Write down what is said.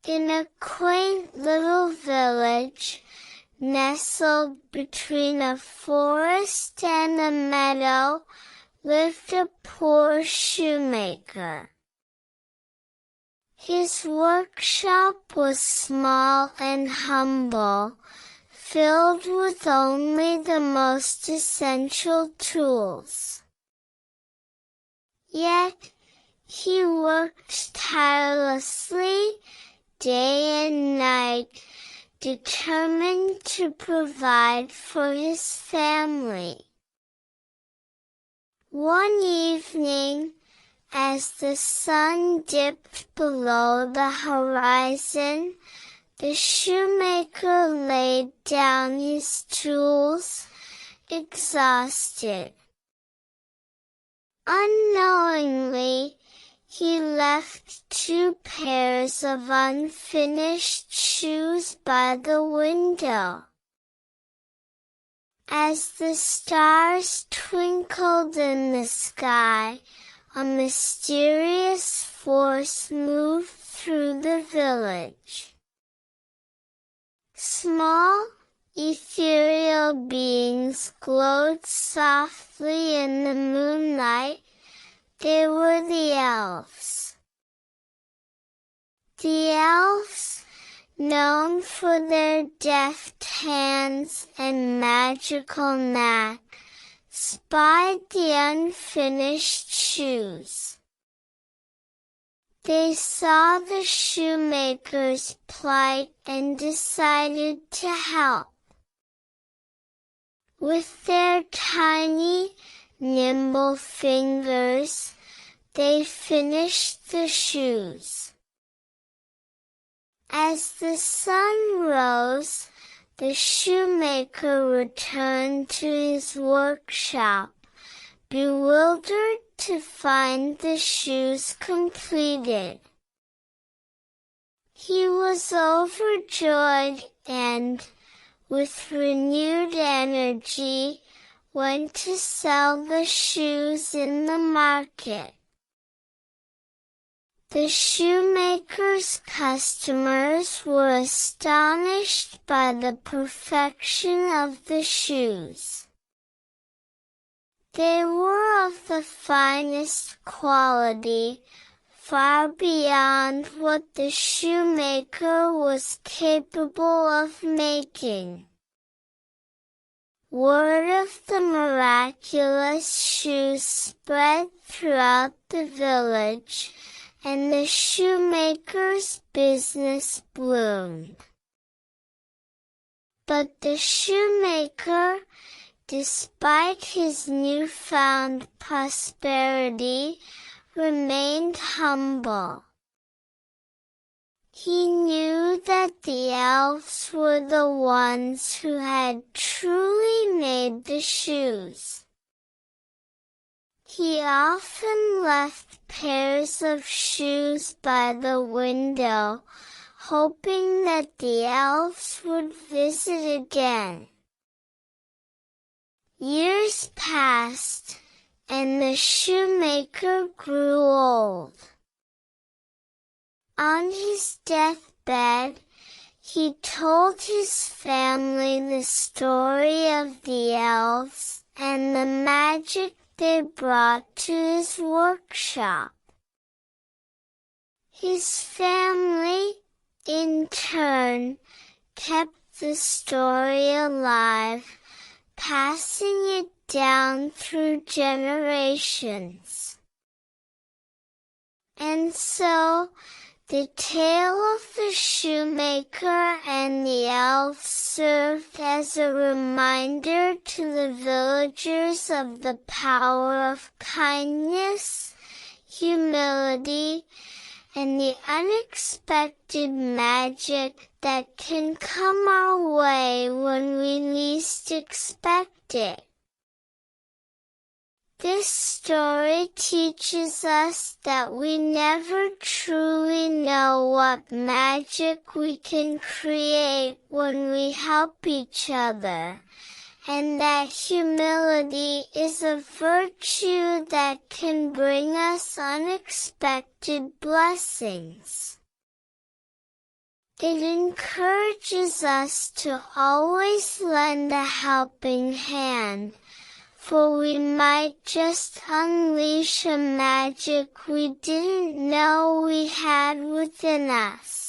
In a quaint little village, nestled between a forest and a meadow, lived a poor shoemaker. His workshop was small and humble, filled with only the most essential tools. Yet, he worked tirelessly, day and night, determined to provide for his family. One evening, as the sun dipped below the horizon, the shoemaker laid down his tools, exhausted. Unknowingly, he left 2 pairs of unfinished shoes by the window. As the stars twinkled in the sky, a mysterious force moved through the village. Small, ethereal beings glowed softly in the moonlight. They were the elves. The elves, known for their deft hands and magical knack, spied the unfinished shoes. They saw the shoemaker's plight and decided to help. With their tiny, nimble fingers, they finished the shoes. As the sun rose, the shoemaker returned to his workshop, bewildered to find the shoes completed. He was overjoyed and, with renewed energy, went to sell the shoes in the market. The shoemaker's customers were astonished by the perfection of the shoes. They were of the finest quality, far beyond what the shoemaker was capable of making. Word of the miraculous shoes spread throughout the village, and the shoemaker's business bloomed. But the shoemaker, despite his newfound prosperity, remained humble. He knew that the elves were the ones who had truly made the shoes. He often left pairs of shoes by the window, hoping that the elves would visit again. Years passed, and the shoemaker grew old. On his deathbed, he told his family the story of the elves and the magic they brought to his workshop. His family, in turn, kept the story alive, passing it down through generations. And so, the tale of the shoemaker and the elves served as a reminder to the villagers of the power of kindness, humility, and the unexpected magic that can come our way when we least expect it. This story teaches us that we never truly know what magic we can create when we help each other, and that humility is a virtue that can bring us unexpected blessings. It encourages us to always lend a helping hand, for we might just unleash a magic we didn't know we had within us.